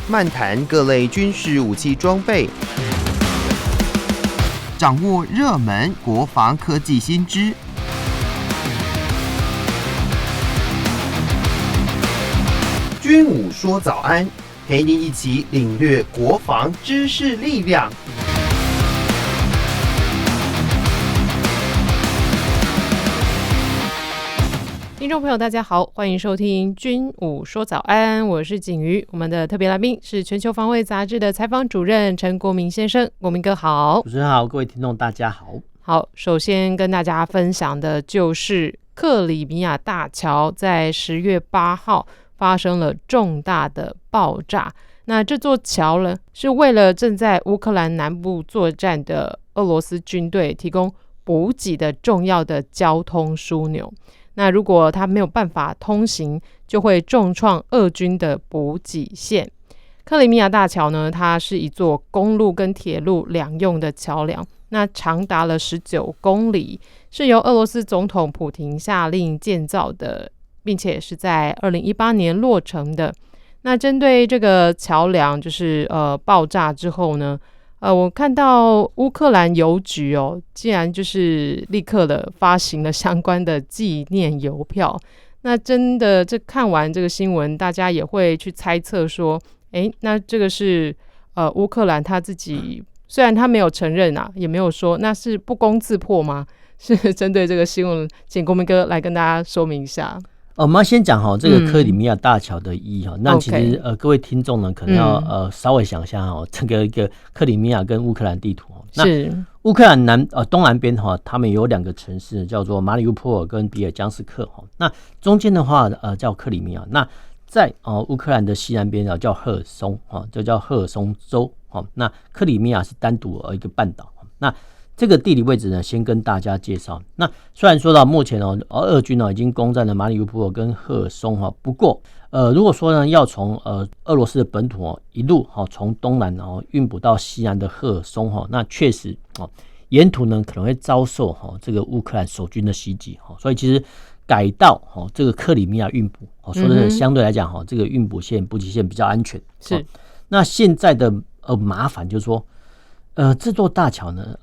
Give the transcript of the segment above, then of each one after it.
漫谈各类军事武器装备，掌握热门国防科技新知。军武说早安，陪你一起领略国防知识力量。听众朋友大家好，欢迎收听军武说早安，我是景瑜。我们的特别来宾是全球防卫杂志的采访主任陈国民先生，国民哥好。主持人好，各位听众大家好。好，首先跟大家分享的就是克里米亚大桥在10月8号发生了重大的爆炸。那这座桥呢，是为了正在乌克兰南部作战的俄罗斯军队提供补给的重要的交通枢纽。那如果它没有办法通行，就会重创俄军的补给线。克里米亚大桥呢，它是一座公路跟铁路两用的桥梁，那长达了19公里，是由俄罗斯总统普廷下令建造的，并且是在2018年落成的。那针对这个桥梁就是爆炸之后呢，我看到乌克兰邮局竟然就是立刻的发行了相关的纪念邮票。那真的这看完这个新闻，大家也会去猜测说，那这个是乌克兰他自己，虽然他没有承认啊，也没有说，那是不攻自破吗？是针对这个新闻，请国民哥来跟大家说明一下。我们要先讲这个克里米亚大桥的意义那其实各位听众呢可能要稍微想象这个一个克里米亚跟乌克兰地图那乌克兰东南边他们有2个城市叫做马里乌波尔跟比尔江斯克那中间的话叫克里米亚，那在乌克兰的西南边叫赫尔松就叫赫尔松州那克里米亚是单独一个半岛那这个地理位置呢，先跟大家介绍。那虽然说到目前俄军已经攻占了马里乌波尔跟赫尔松不过如果说呢要从俄罗斯的本土一路从东南运补到西南的赫尔松那确实沿途呢可能会遭受这个乌克兰守军的袭击所以其实改道这个克里米亚运补说真的相对来讲这个运补线补给线比较安全。是那现在的麻烦就是说这座大桥呢，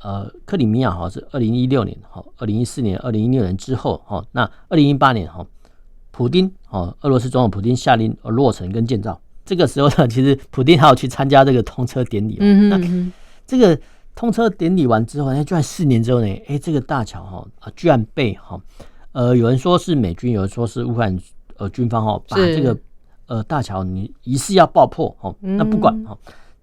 克里米亚是2016年、2014年、2016年之后那2018年普丁俄罗斯总统普丁下令落成跟建造。这个时候呢，其实普丁还有去参加这个通车典礼那这个通车典礼完之后居然4年之后呢，这个大桥居然被有人说是美军，有人说是乌克兰军方把这个大桥你疑似要爆破那不管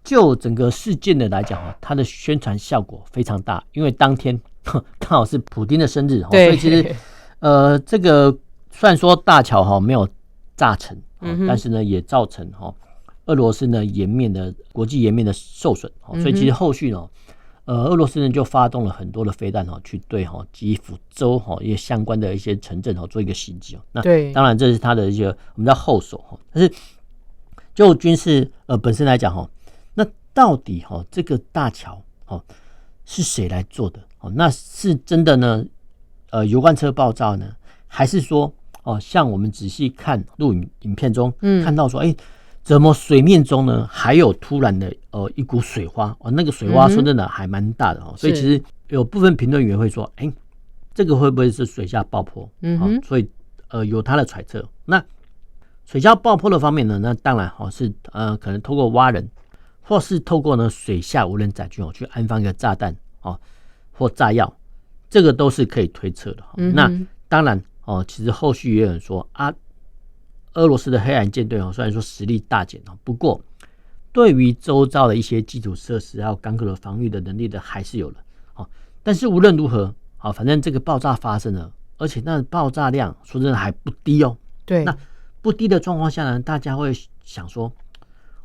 就整个事件的来讲它的宣传效果非常大，因为当天刚好是普丁的生日所以其实这个虽然说大桥没有炸成但是呢也造成俄罗斯呢国际颜面的受损所以其实后续呢俄罗斯呢就发动了很多的飞弹去对基辅州一些相关的一些城镇做一个袭击那当然这是他的一些我们叫后手但是就军事本身来讲那到底这个大桥是谁来做的那是真的呢油罐车爆炸呢，还是说像我们仔细看录影片中看到说怎么水面中呢还有突然的一股水花那个水花说真的还蛮大的所以其实有部分评论员会说这个会不会是水下爆破所以有他的揣测。那水下爆破的方面呢，那当然是可能透过挖人或是透过呢水下无人载具去安放一个炸弹或炸药，这个都是可以推测的那当然其实后续也有人说俄罗斯的黑暗舰队虽然说实力大减不过对于周遭的一些基础设施还有港口的防御的能力的还是有了但是无论如何反正这个爆炸发生了，而且那爆炸量说真的还不低对，那不低的状况下呢，大家会想说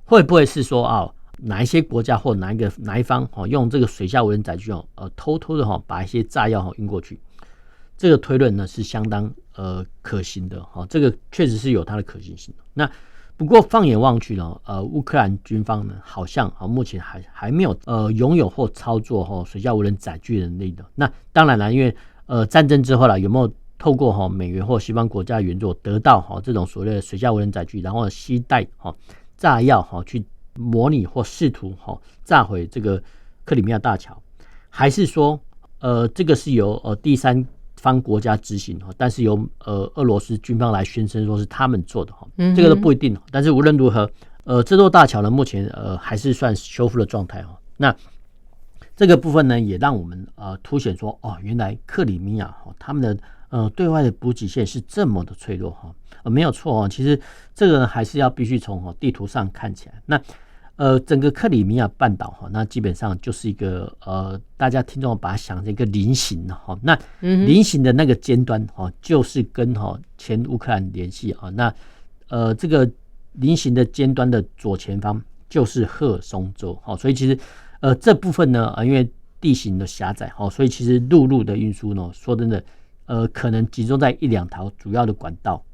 会不会是说哪一些国家或哪一方用这个水下无人载具偷偷的把一些炸药运过去。这个推论呢是相当可行的这个确实是有它的可行性的。那不过放眼望去呢乌克兰军方呢好像目前还没有拥有或操作水下无人载具的能力的。那当然了，因为战争之后有没有透过美元或西方国家援助得到这种所谓的水下无人载具，然后携带炸药去模拟或试图炸毁这个克里米亚大桥，还是说这个是由第三方国家执行，但是由俄罗斯军方来宣称说是他们做的，这个都不一定。但是无论如何，这座大桥呢，目前还是算修复的状态。那这个部分呢，也让我们凸显说，原来克里米亚他们的对外的补给线是这么的脆弱没有错其实这个呢还是要必须从地图上看起来。那整个克里米亚半岛那基本上就是一个大家听众把它想成一个菱形那菱形的那个尖端就是跟前乌克兰联系那这个菱形的尖端的左前方就是赫尔松州所以其实这部分呢因为地形的狭窄所以其实陆路的运输呢，说真的可能集中在1、2条主要的管道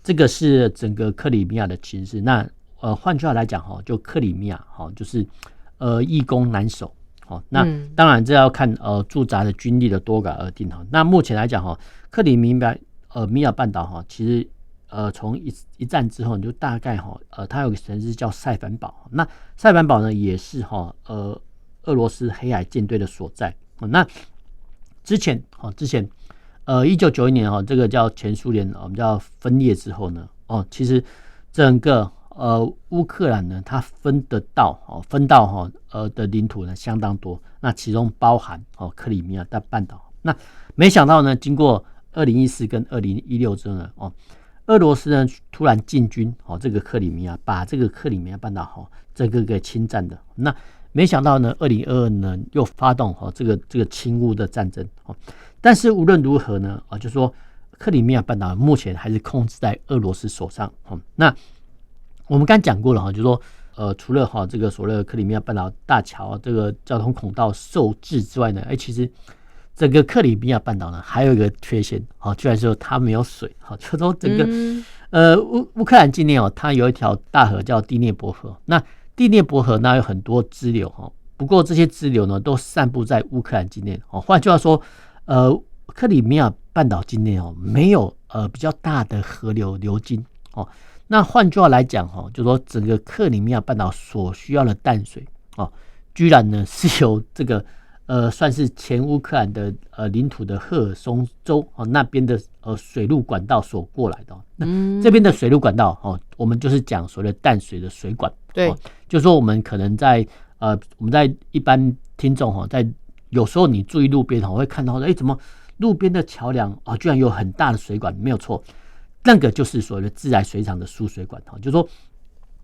这个是整个克里米亚的情势。那换句话来讲就克里米亚就是易攻难守那当然这要看驻扎的军力的多寡而定那目前来讲克里米亚半岛其实从一战之后，你就大概它有个城市叫塞凡堡。那塞凡堡呢，也是俄罗斯黑海舰队的所在。那之前1991年这个叫前苏联我们叫分裂之后呢，其实整个乌克兰呢，它分到的领土呢相当多，那其中包含克里米亚大半岛。那没想到呢，经过2014跟2016之后呢，俄罗斯呢突然进军这个克里米亚，把这个克里米亚半岛整个给侵占的。那没想到呢，2022呢又发动这个侵乌的战争。但是无论如何呢，就是说克里米亚半岛目前还是控制在俄罗斯手上。那我们刚讲过了就是说除了这个所谓的克里米亚半岛大桥这个交通孔道受制之外呢，其实整个克里米亚半岛呢还有一个缺陷居然说它没有水就说整个乌克兰境内它有一条大河叫第聂伯河。那第聂伯河呢有很多支流不过这些支流呢都散布在乌克兰境内换句话说克里米亚半岛境内没有比较大的河流流经那换句话来讲就是说整个克里米亚半岛所需要的淡水居然呢是由这个算是前乌克兰的领土的赫尔松州那边的水路管道所过来的那这边的水路管道我们就是讲所谓的淡水的水管。对，就是说我们可能在我们在一般听众在有时候你注意路边会看到怎么路边的桥梁居然有很大的水管。没有错，那个就是所谓的自来水厂的输水管就是说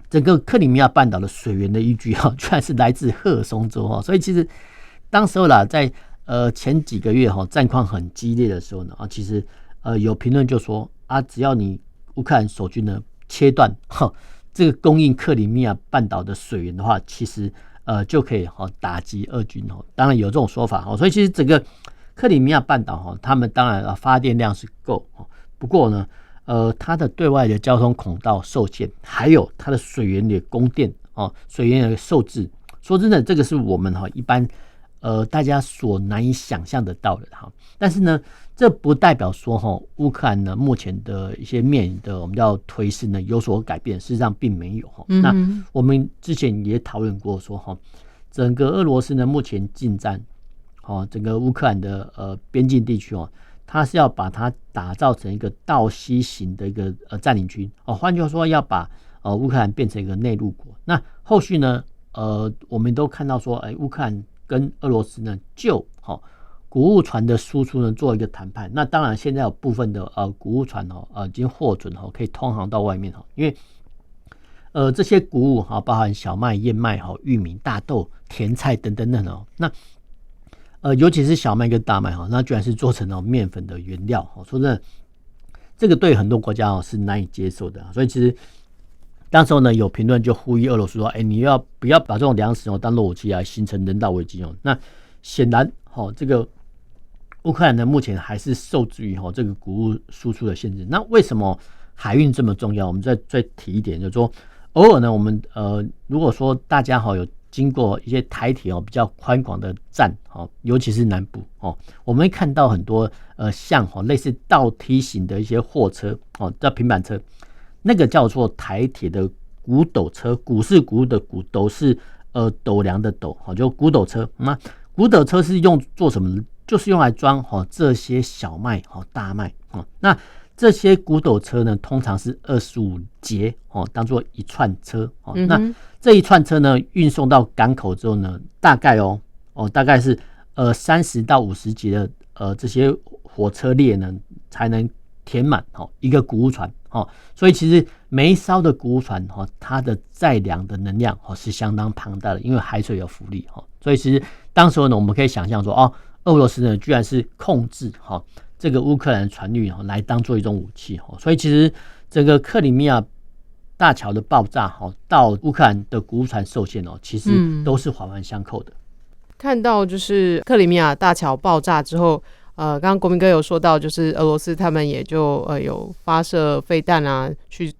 整个克里米亚半岛的水源的依据居然是来自赫尔松州所以其实当时候啦，在前几个月战况很激烈的时候呢其实有评论就说只要你乌克兰守军呢切断这个供应克里米亚半岛的水源的话，其实就可以打击俄军当然有这种说法所以其实整个克里米亚半岛他们当然发电量是够不过呢它的对外的交通孔道受限，还有它的水源的供电水源的受制。说真的，这个是我们一般大家所难以想象得到的但是呢，这不代表说乌克兰呢目前的一些面临的我们叫颓势呢有所改变，事实上并没有那我们之前也讨论过说整个俄罗斯呢目前进占整个乌克兰的边境地区它是要把它打造成一个道西型的一个占领区换句话说要把乌克兰变成一个内陆国。那后续呢我们都看到说乌克兰跟俄罗斯呢就谷物船的输出呢做一个谈判。那当然现在有部分的谷物船已经获准可以通航到外面因为这些谷物包含小麦、燕麦、玉米、大豆、甜菜等等等那尤其是小麦跟大麦那居然是做成面粉的原料说真的，这个对很多国家是难以接受的。所以其实当时候呢有评论就呼吁俄罗斯说你不要把这种粮食当做武器来形成人道危机那显然这个乌克兰呢目前还是受制于这个谷物输出的限制。那为什么海运这么重要？我们再提一点，就是说偶尔呢我们如果说大家有经过一些台铁比较宽广的站尤其是南部我们会看到很多像类似倒梯形的一些货车叫平板车，那个叫做台铁的古斗车，古是古的古，斗是斗量的斗，就古斗车。那古斗车是做什么呢？就是用来装这些小麦大麦。那这些古斗车呢，通常是25节当做一串车。那这一串车呢，运送到港口之后呢，大概是30到50节的这些火车列呢，才能填满一个谷物船。所以其实每一艘的谷物船它的载量的能量是相当庞大的，因为海水有浮力。所以其实当时呢，我们可以想象说俄罗斯呢居然是控制这个乌克兰船运来当做一种武器。所以其实整个克里米亚大桥的爆炸到乌克兰的谷物船受限其实都是环环相扣的。看到就是克里米亚大桥爆炸之后，刚刚国民哥有说到，就是俄罗斯他们也就有发射飞弹啊，去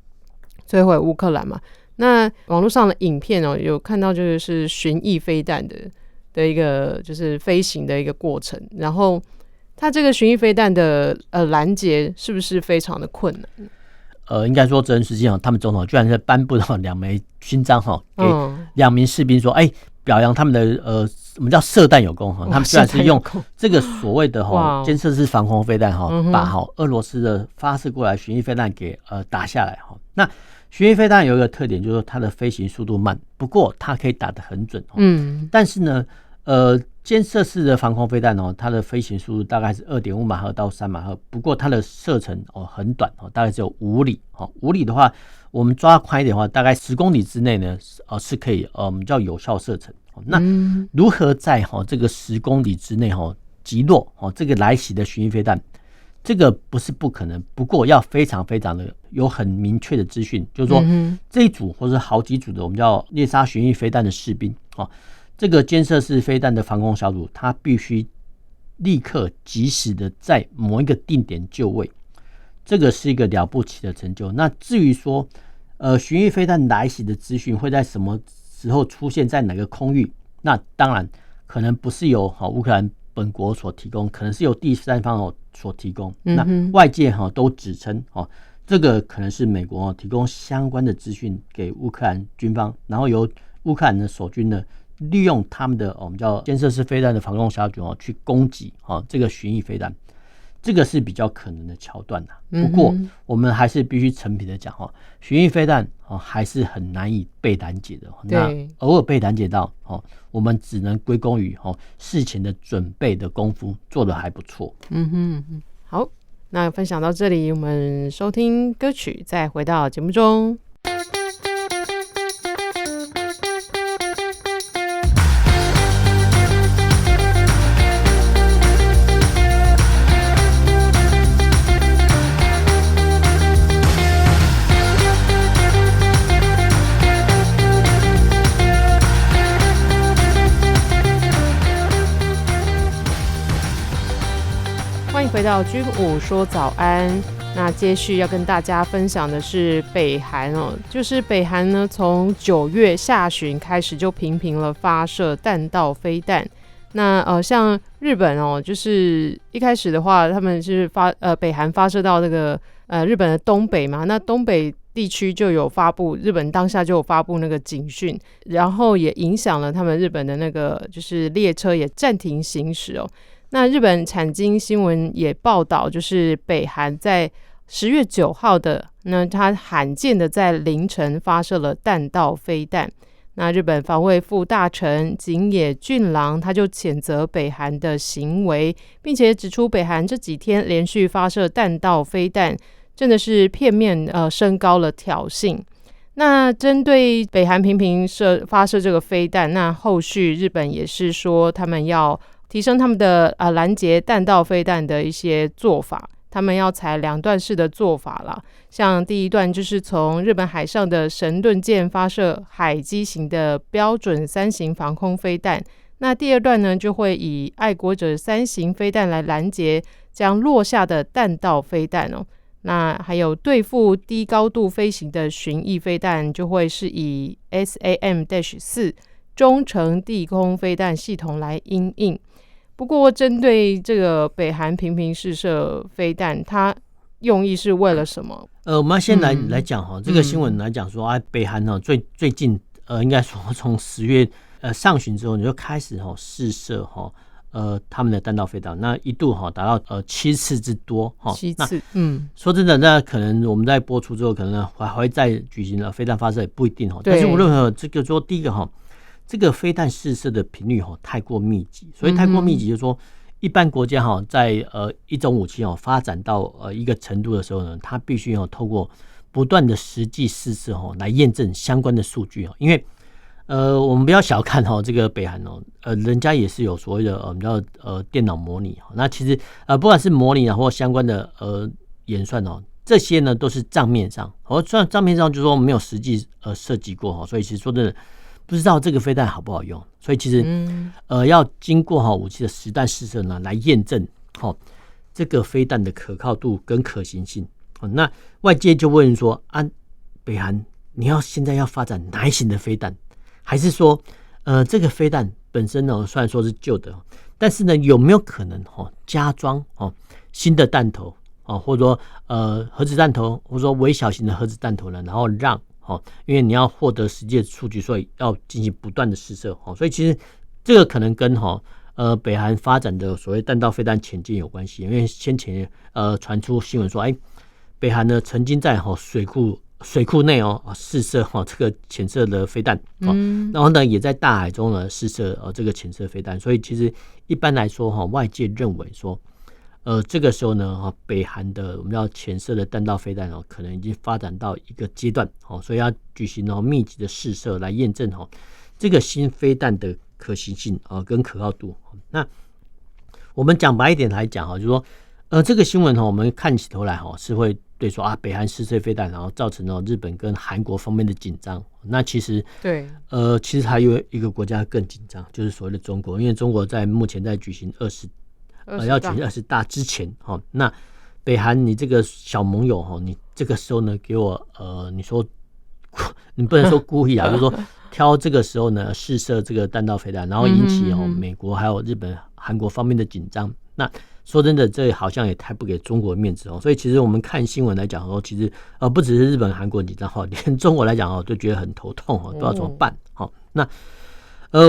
摧毁乌克兰嘛。那网络上的影片有看到就是巡弋飞弹的一个就是飞行的一个过程，然后它这个巡弋飞弹的拦截是不是非常的困难？应该说泽连斯基他们总统居然是颁布了2枚勋章给2名士兵说，表扬他们的什么叫射弹有功。他们居然是用这个所谓的监测式防空飞弹把俄罗斯的发射过来巡弋飞弹给打下来。那巡弋飞弹有一个特点，就是它的飞行速度慢，不过它可以打得很准。但是呢监测式的防空飞弹它的飞行速度大概是2.5马赫到3马赫，不过它的射程很短大概只有5里。5里的话，我们抓宽一点的话，大概10公里之内呢是可以我们叫有效射程。那如何在这个10公里之内击落这个来袭的巡弋飞弹？这个不是不可能，不过要非常非常的有很明确的资讯，就是说这一组或者好几组的我们叫猎杀巡弋飞弹的士兵这个监测式飞弹的防空小组，它必须立刻及时的在某一个定点就位，这个是一个了不起的成就。那至于说巡弋飞弹来袭的资讯会在什么时候出现在哪个空域，那当然可能不是由乌克兰本国所提供，可能是由第三方所提供。那外界都指称这个可能是美国提供相关的资讯给乌克兰军方，然后由乌克兰的守军呢利用他们的我们叫监测式飞弹的防空小组去攻击这个巡弋飞弹，这个是比较可能的桥段。不过我们还是必须诚恳的讲巡弋飞弹还是很难以被拦截的。那偶尔被拦截到我们只能归功于事前的准备的功夫做得还不错。好，那分享到这里，我们收听歌曲，再回到节目中。欢迎回到军武说早安。那接续要跟大家分享的是北韩就是北韩呢，从9月下旬开始就频频了发射弹道飞弹。那像日本就是一开始的话，他们是北韩发射到那个日本的东北嘛，那东北地区就有发布，日本当下就有发布那个警讯，然后也影响了他们日本的那个就是列车也暂停行驶那日本产经新闻也报道，就是北韩在10月9号的，那他罕见的在凌晨发射了弹道飞弹。那日本防卫副大臣井野俊郎他就谴责北韩的行为，并且指出北韩这几天连续发射弹道飞弹，真的是片面升高了挑衅。那针对北韩频频发射这个飞弹，那后续日本也是说他们要提升他们的拦截弹道飞弹的一些做法，他们要采2段式的做法啦。像第一段就是从日本海上的神盾舰发射海基型的标准3型防空飞弹，那第二段呢就会以爱国者3型飞弹来拦截将落下的弹道飞弹那还有对付低高度飞行的巡弋飞弹，就会是以 SAM-4 中程地空飞弹系统来因应。不过针对这个北韩频频试射飞弹，它用意是为了什么？我们要先来讲哈，这个新闻来讲说北韩哈最近应该说从10月上旬之后，你就开始试射他们的弹道飞弹，那一度达到7次之多7次，说真的，那可能我们在播出之后，可能还会再举行飞弹发射，也不一定但是无论如何，这个说第一个这个飞弹试射的频率太过密集，所以太过密集就是说，一般国家在一种武器发展到一个程度的时候呢，它必须透过不断的实际试射来验证相关的数据因为我们不要小看这个北韩人家也是有所谓的我们叫电脑模拟那其实不管是模拟或相关的演算这些呢都是账面上虽然账面上就是说没有实际设计过所以其实说真的不知道这个飞弹好不好用，所以其实要经过武器的实弹试射呢来验证这个飞弹的可靠度跟可行性那外界就问说北韩你现在要发展哪一型的飞弹，还是说这个飞弹本身呢虽然说是旧的，但是呢有没有可能加装新的弹头或者说核子弹头，或者说微小型的核子弹头呢，然后让因为你要获得实际的数据，所以要进行不断的试射所以其实这个可能跟北韩发展的所谓弹道飞弹潜舰有关系，因为先前传出新闻说北韩呢曾经在水库内试射这个潜射的飞弹然后呢也在大海中呢试射这个潜射飞弹，所以其实一般来说外界认为说这个时候呢北韩的我们叫潜射的弹道飞弹可能已经发展到一个阶段所以要举行密集的试射来验证这个新飞弹的可行性跟可靠度。那我们讲白一点来讲就是说这个新闻我们看起头来是会对说北韩试射飞弹，然后造成日本跟韩国方面的紧张。那其实对其实还有一个国家更紧张，就是所谓的中国，因为中国目前在举行要举行20大之前那北韩你这个小盟友你这个时候呢给我你说你不能说故意就是说挑这个时候呢试射这个弹道飞弹，然后引起美国还有日本、韩国方面的紧张。那说真的，这好像也太不给中国面子所以其实我们看新闻来讲其实不只是日本、韩国紧张连中国来讲都觉得很头痛不知道怎么办那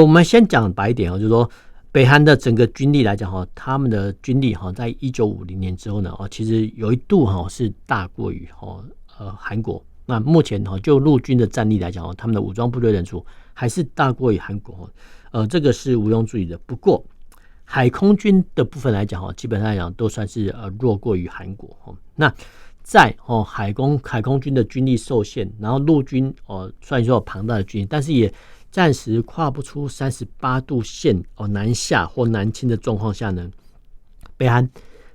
我们先讲白一点就是说北韩的整个军力来讲他们的军力在1950年之后呢其实有一度是大过于韩国。那目前就陆军的战力来讲他们的武装部队人数还是大过于韩国这个是毋庸置疑的。不过海空军的部分来讲基本上来讲都算是弱过于韩国那在海空军的军力受限，然后陆军虽然说有庞大的军力，但是也暂时跨不出38度线南下或南侵的状况下呢，北韩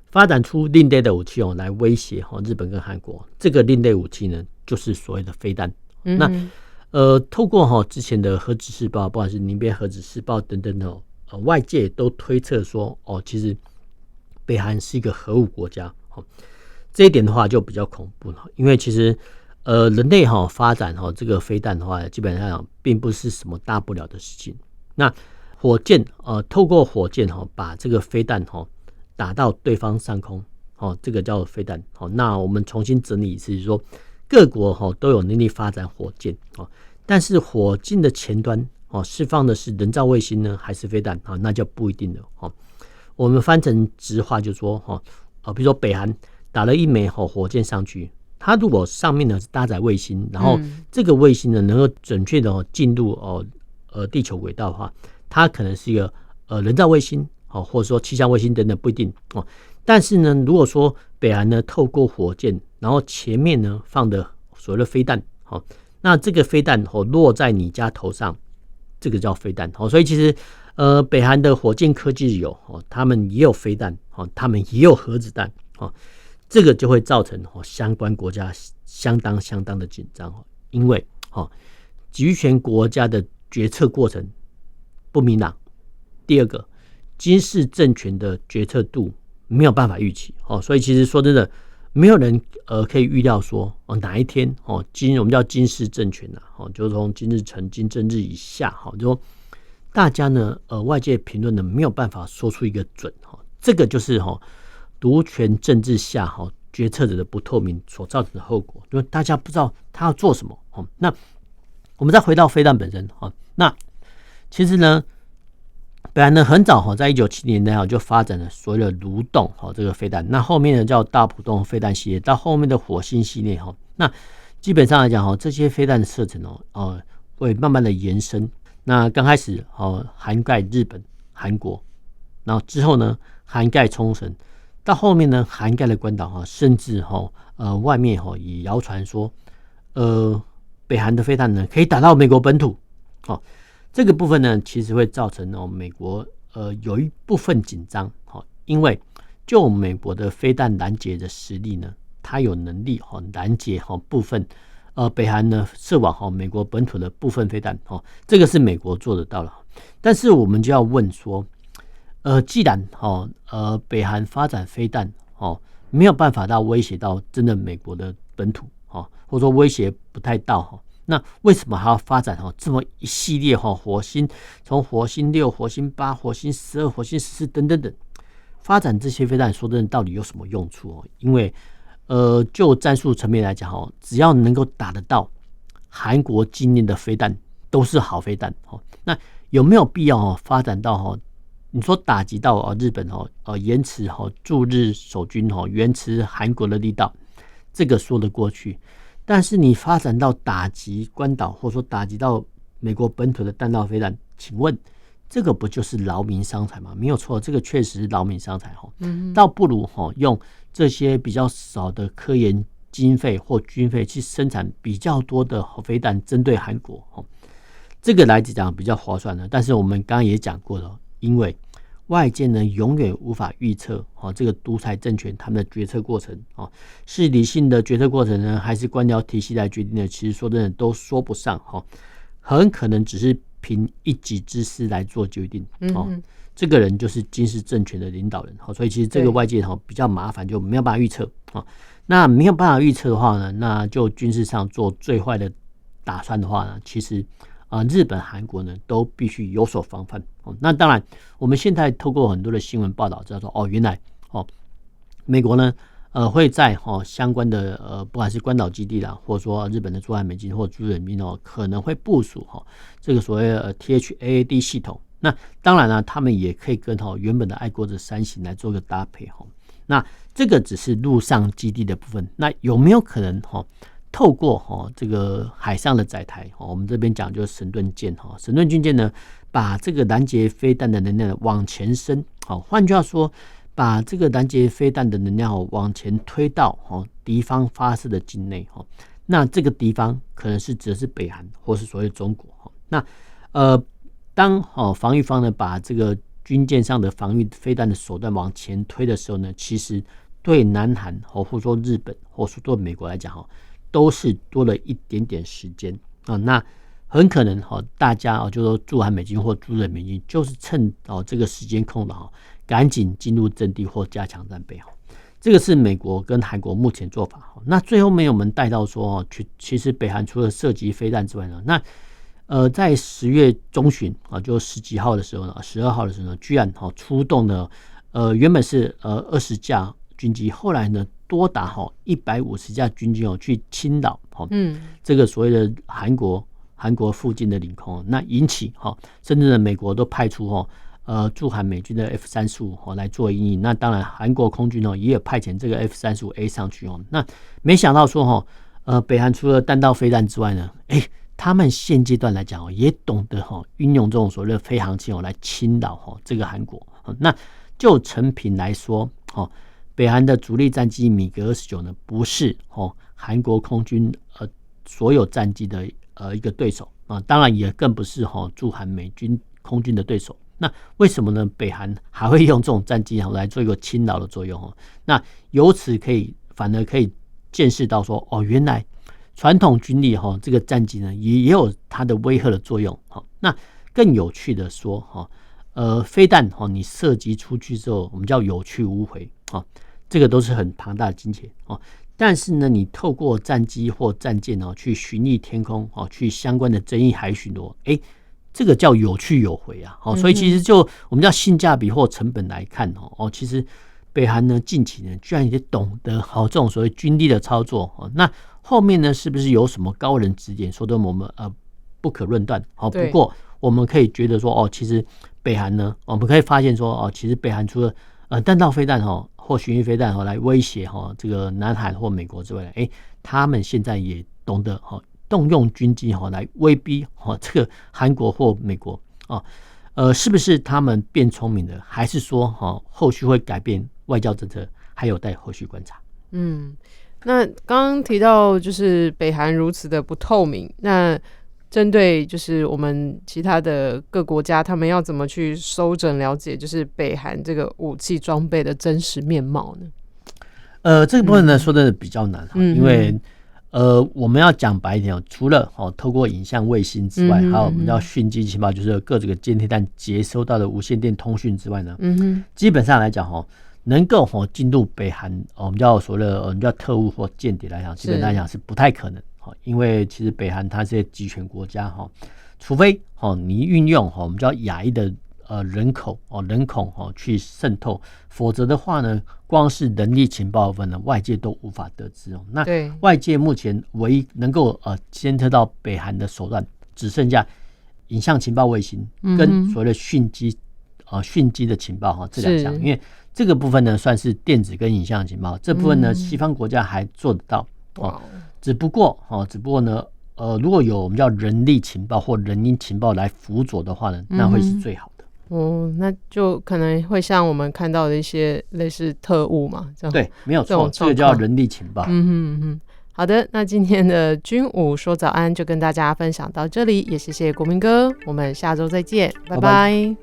发展出另类的武器来威胁日本跟韩国。这个另类武器呢就是所谓的飞弹那透过之前的核子试爆，不管是宁边核子试爆等等的外界都推测说其实北韩是一个核武国家这一点的话就比较恐怖了。因为其实人类发展这个飞弹的话，基本上并不是什么大不了的事情。那火箭透过火箭把这个飞弹打到对方上空这个叫飞弹那我们重新整理一次，就是说各国都有能力发展火箭但是火箭的前端释放的是人造卫星呢还是飞弹那就不一定了我们翻成直话就说比如说北韩打了一枚火箭上去，它如果上面呢是搭载卫星，然后这个卫星呢能够准确的进入地球轨道的话，它可能是一个人造卫星或者说气象卫星等等不一定但是呢如果说北韩呢透过火箭，然后前面呢放的所谓的飞弹那这个飞弹落在你家头上，这个叫飞弹所以其实北韩的火箭科技有他们也有飞弹他们也有核子弹这个就会造成相关国家相当的紧张因为集权国家的决策过程不明朗，第二个军事政权的决策度没有办法预期所以其实说真的没有人可以预料说哪一天我们叫金氏政权就是从金日成、金正日以下就说大家呢外界评论呢没有办法说出一个准这个就是独权政治下决策者的不透明所造成的后果，就是大家不知道他要做什么。那我们再回到飞弹本身，那其实呢，北韩呢很早在1970年代就发展了所谓的蠕动这个飞弹，那后面呢叫大浦洞飞弹系列，到后面的火星系列，那基本上来讲这些飞弹的射程会慢慢的延伸。那刚开始涵盖日本、韩国，然后之后呢涵盖冲绳，到后面呢涵盖了关岛，甚至外面也谣传说北韩的飞弹呢可以打到美国本土。这个部分呢其实会造成美国有一部分紧张，因为就美国的飞弹拦截的实力呢，它有能力拦截部分北韩呢射往美国本土的部分飞弹，这个是美国做得到了。但是我们就要问说，既然北韩发展飞弹没有办法到威胁到真的美国的本土，或者说威胁不太到，那为什么还要发展这么一系列火星，从火星6、火星8、火星12、火星14等等等，发展这些飞弹，说真的到底有什么用处？因为就战术层面来讲，只要能够打得到韩国今年的飞弹都是好飞弹。那有没有必要发展到你说打击到日本延迟驻日守军延迟韩国的力道，这个说得过去。但是你发展到打击关岛，或者说打击到美国本土的弹道飞弹，请问这个不就是劳民伤财吗？没有错，这个确实是劳民伤财。倒不如用这些比较少的科研经费或军费去生产比较多的飞弹，针对韩国，这个来讲比较划算的。但是我们刚刚也讲过了，因为外界呢永远无法预测这个独裁政权他们的决策过程，是理性的决策过程呢，还是官僚体系来决定的？其实说真的都说不上，很可能只是凭一己之私来做决定。这个人就是金氏政权的领导人，所以其实这个外界比较麻烦，就没有办法预测。那没有办法预测的话呢，那就军事上做最坏的打算的话呢，其实日本、韩国呢都必须有所防范。那当然，我们现在透过很多的新闻报道知道说，原来美国呢会在相关的不管是关岛基地啦，或者说日本的驻韩美军或驻日美军可能会部署这个所谓的THAAD 系统。那当然了，他们也可以跟原本的爱国者3型来做个搭配。那这个只是陆上基地的部分，那有没有可能透过这个海上的载台，我们这边讲就是神盾舰，神盾军舰呢，把这个拦截飞弹的能量往前伸，换句话说，把这个拦截飞弹的能量往前推到敌方发射的境内。那这个敌方可能是指的是北韩或是所谓中国。那当防御方呢把这个军舰上的防御飞弹的手段往前推的时候呢，其实对南韩或者说日本或者说对美国来讲都是多了一点点时间。那很可能大家就说驻韩美军或驻日美军就是趁这个时间空档赶紧进入阵地或加强战备。这个是美国跟韩国目前做法。那最后面我们带到说其实北韩除了射击飞弹之外呢，那在10月中旬就10几号的时候呢，12号的时候呢，居然出动了原本是20架军机，后来呢多达150架军机去侵扰这个所谓的韩国附近的领空，那引起甚至呢美国都派出驻韩美军的 F-35来做因应。那当然韩国空军也有派遣这个 F-35A 上去。那没想到说北韩除了弹道飞弹之外呢，他们现阶段来讲也懂得运用这种所谓的飞航器来侵扰这个韩国。那就成品来说北韩的主力战机米格29呢，不是韩国空军所有战机的一个对手当然也更不是驻韩美军空军的对手。那为什么呢？北韩还会用这种战机来做一个侵扰的作用？那由此反而可以见识到说原来传统军力这个战机呢也有它的威慑的作用。那更有趣的说飞弹你射击出去之后，我们叫有去无回这个都是很庞大的金钱但是呢，你透过战机或战舰去巡弋天空去相关的争议海巡逻，这个叫有去有回所以其实就我们叫性价比或成本来看其实北韩呢近期呢居然也懂得这种所谓军力的操作那后面呢是不是有什么高人指点，说的我们不可论断不过我们可以觉得说其实北韩呢，我们可以发现说其实北韩除了弹道飞弹或巡弋飞弹来威胁这个南韩或美国之外，他们现在也懂得动用军机来威逼这个韩国或美国是不是他们变聪明了，还是说后续会改变外交政策，还有待后续观察。那刚刚提到就是北韩如此的不透明，那针对就是我们其他的各国家，他们要怎么去收整了解就是北韩这个武器装备的真实面貌呢？这个部分呢说的比较难因为我们要讲白一点除了透过影像卫星之外，还有我们叫讯息情报，就是各这个监听弹接收到的无线电通讯之外呢，基本上来讲能够进入北韩我们叫所谓的我们叫特务或间谍来讲，基本上来讲是不太可能因为其实北韩它是集权国家除非你运用我们叫亚裔的人口去渗透，否则的话呢，光是人力情报部分呢，外界都无法得知那外界目前唯一能够监测到北韩的手段，只剩下影像情报卫星跟所谓的讯机的情报这两项，因为这个部分呢算是电子跟影像情报，这部分呢西方国家还做得到只不过呢如果有我们叫人力情报或人因情报来辅佐的话呢，那会是最好的。那就可能会像我们看到的一些类似特务嘛，这样对，没有错，这个叫人力情报。好的，那今天的军武说早安就跟大家分享到这里，也谢谢国民哥，我们下周再见，拜拜。